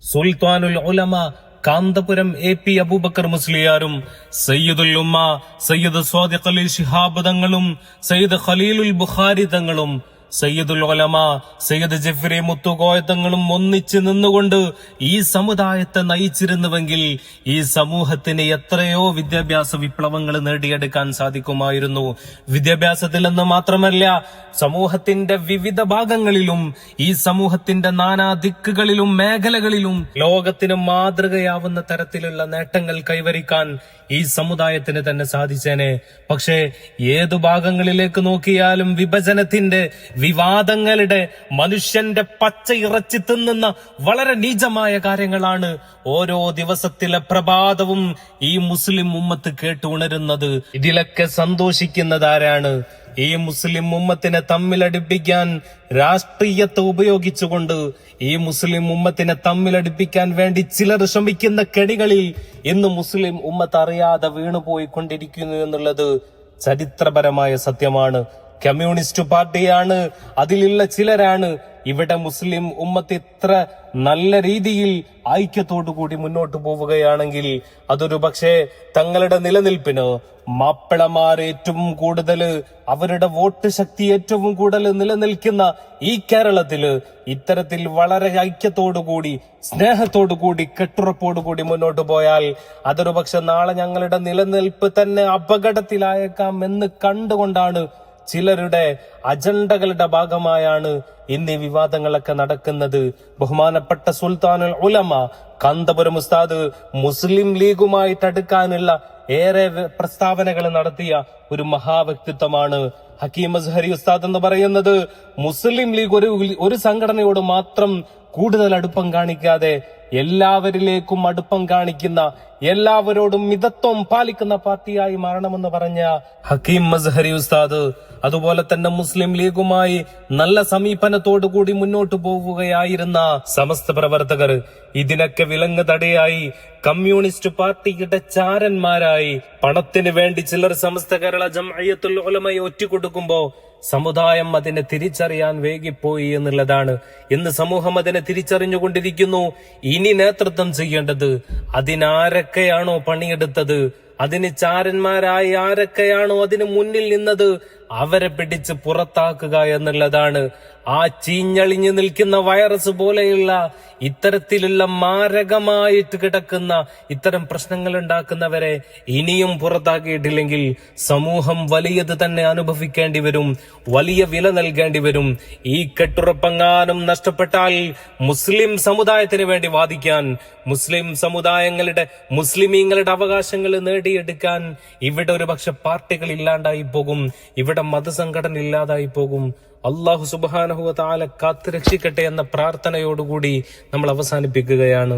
സുൽത്താനുൽ ഉലമ കാന്തപുരം AP അബൂബക്കർ മുസ്ലിയാരും സയ്യിദുൽ ഉമ്മ സയ്യിദ് സ്വാദിഖ് അലി ശിഹാബ് തങ്ങളും സയ്യിദ് ഖലീലുൽ ബുഖാരി തങ്ങളും സയ്യിദുൽ ഉലമ സയ്യിദ് ജഫ്രി മുത്തുകോയ തങ്ങളും ഒന്നിച്ച് നിന്നുകൊണ്ട് ഈ സമുദായത്തെ നയിച്ചിരുന്നുവെങ്കിൽ ഈ സമൂഹത്തിന് എത്രയോ വിദ്യാഭ്യാസ വിപ്ലവങ്ങൾ നേടിയെടുക്കാൻ സാധിക്കുമായിരുന്നു. വിദ്യാഭ്യാസത്തിൽ നിന്ന് മാത്രമല്ല, സമൂഹത്തിന്റെ വിവിധ ഭാഗങ്ങളിലും ഈ സമൂഹത്തിന്റെ നാനാ ദിക്കുകളിലും മേഖലകളിലും ലോകത്തിന് മാതൃകയാവുന്ന തരത്തിലുള്ള നേട്ടങ്ങൾ കൈവരിക്കാൻ ഈ സമുദായത്തിന് തന്നെ സാധിച്ചേനെ. പക്ഷേ ഏതു ഭാഗങ്ങളിലേക്ക് നോക്കിയാലും വിഭജനത്തിന്റെ, വിവാദങ്ങളുടെ, മനുഷ്യന്റെ പച്ച ഇറച്ചി തിന്നുന്ന വളരെ നീചമായ കാര്യങ്ങളാണ് ഓരോ ദിവസത്തിലെ പ്രഭാതവും ഈ മുസ്ലിം ഉമ്മത്ത് കേട്ടുണരുന്നത്. ഇതിലൊക്കെ സന്തോഷിക്കുന്നതാരാണ്? ഈ മുസ്ലിം ഉമ്മത്തിനെ തമ്മിലടിപ്പിക്കാൻ രാഷ്ട്രീയത്തെ ഉപയോഗിച്ചുകൊണ്ട് ഈ മുസ്ലിം ഉമ്മത്തിനെ തമ്മിലടിപ്പിക്കാൻ വേണ്ടി ചിലർ ശ്രമിക്കുന്ന കെണികളിൽ ഇന്ന് മുസ്ലിം ഉമ്മത്ത് അറിയാതെ വീണുപോയിക്കൊണ്ടിരിക്കുന്നു എന്നുള്ളത് ചരിത്രപരമായ സത്യമാണ്. കമ്മ്യൂണിസ്റ്റ് പാർട്ടിയാണ്, അതിലുള്ള ചിലരാണ് ഇവിടെ മുസ്ലിം ഉമ്മത്ത് ഇത്ര നല്ല രീതിയിൽ ഐക്യത്തോടുകൂടി മുന്നോട്ട് പോവുകയാണെങ്കിൽ അതൊരു പക്ഷേ തങ്ങളുടെ നിലനിൽപ്പിന് മാപ്പിളമാർ ഏറ്റവും കൂടുതൽ, അവരുടെ വോട്ട് ശക്തി ഏറ്റവും കൂടുതൽ നിലനിൽക്കുന്ന ഈ കേരളത്തില് ഇത്തരത്തിൽ വളരെ ഐക്യത്തോടുകൂടി, സ്നേഹത്തോടുകൂടി, കെട്ടുറപ്പോടുകൂടി മുന്നോട്ട് പോയാൽ അതൊരു പക്ഷെ നാളെ ഞങ്ങളുടെ നിലനിൽപ്പ് തന്നെ അപകടത്തിലായേക്കാം എന്ന് കണ്ടുകൊണ്ടാണ്, ചിലരുടെ അജണ്ടകളുടെ ഭാഗമായാണ് ഇന്ന് ഈ വിവാദങ്ങളൊക്കെ നടക്കുന്നത്. ബഹുമാനപ്പെട്ട സുൽത്താനുൽ ഉലമ കാന്തപുരം ഉസ്താദ് മുസ്ലിം ലീഗുമായിട്ട് അടുക്കാനുള്ള ഏറെ പ്രസ്താവനകൾ നടത്തിയ ഒരു മഹാവ്യക്തിത്വമാണ്. ഹക്കീം അസ്ഹരി ഉസ്താദ് എന്ന് പറയുന്നത് മുസ്ലിം ലീഗ് ഒരു സംഘടനയോട് മാത്രം കൂടുതൽ അടുപ്പം കാണിക്കാതെ എല്ലാവരിലേക്കും അടുപ്പം കാണിക്കുന്ന, എല്ലാവരോടും മിതത്വം പാലിക്കുന്ന പാർട്ടിയായി മാറണമെന്ന് പറഞ്ഞ ഹക്കീം അസ്ഹരി ഉസ്താദ്, അതുപോലെ തന്നെ മുസ്ലിം ലീഗുമായി നല്ല സമീപനത്തോടുകൂടി മുന്നോട്ട് പോവുകയായിരുന്ന സമസ്ത പ്രവർത്തകർ ഇതിനൊക്കെ വിലങ്ങ് തടയായി കമ്മ്യൂണിസ്റ്റ് പാർട്ടിയുടെ ചാരന്മാരായി പണത്തിന് വേണ്ടി ചിലർ സമസ്ത കേരള ജംഇയ്യത്തുൽ ഉലമയെ ഒറ്റിക്കൊടുക്കുമ്പോ സമുദായം അതിനെ തിരിച്ചറിയാൻ വേഗിപ്പോയി എന്നുള്ളതാണ്. ഇന്ന് സമൂഹം അതിനെ തിരിച്ചറിഞ്ഞുകൊണ്ടിരിക്കുന്നു. ഇനി നേതൃത്വം ചെയ്യേണ്ടത് അതിനാരൊക്കെയാണോ പണിയെടുത്തത്, അതിന് ചാരന്മാരായി ആരൊക്കെയാണോ അതിന് മുന്നിൽ നിന്നത്, അവരെ പിടിച്ച് പുറത്താക്കുക എന്നുള്ളതാണ്. ആ ചീഞ്ഞളിഞ്ഞു നിൽക്കുന്ന വൈറസ് പോലെയുള്ള ഇത്തരത്തിലുള്ള മാരകമായിട്ട് കിടക്കുന്ന ഇത്തരം പ്രശ്നങ്ങൾ ഉണ്ടാക്കുന്നവരെ ഇനിയും പുറത്താക്കിയിട്ടില്ലെങ്കിൽ സമൂഹം വലിയത് തന്നെ അനുഭവിക്കേണ്ടി വരും, വലിയ വില നൽകേണ്ടി വരും. ഈ കെട്ടുറപ്പെങ്ങാനും നഷ്ടപ്പെട്ടാൽ മുസ്ലിം സമുദായത്തിന് വേണ്ടി വാദിക്കാൻ, മുസ്ലിം സമുദായങ്ങളുടെ, മുസ്ലിമീങ്ങളുടെ അവകാശങ്ങൾ നേടിയെടുക്കാൻ ഇവിടെ ഒരു പക്ഷെ പാർട്ടികൾ ഇല്ലാണ്ടായി പോകും, ഇവിടെ മതസംഘടന ഇല്ലാതായി പോകും. അല്ലാഹു സുബ്ഹാനഹു വ തആല കാത്തുരക്ഷിക്കട്ടെ എന്ന പ്രാർത്ഥനയോടുകൂടി നമ്മൾ അവസാനിപ്പിക്കുകയാണ്.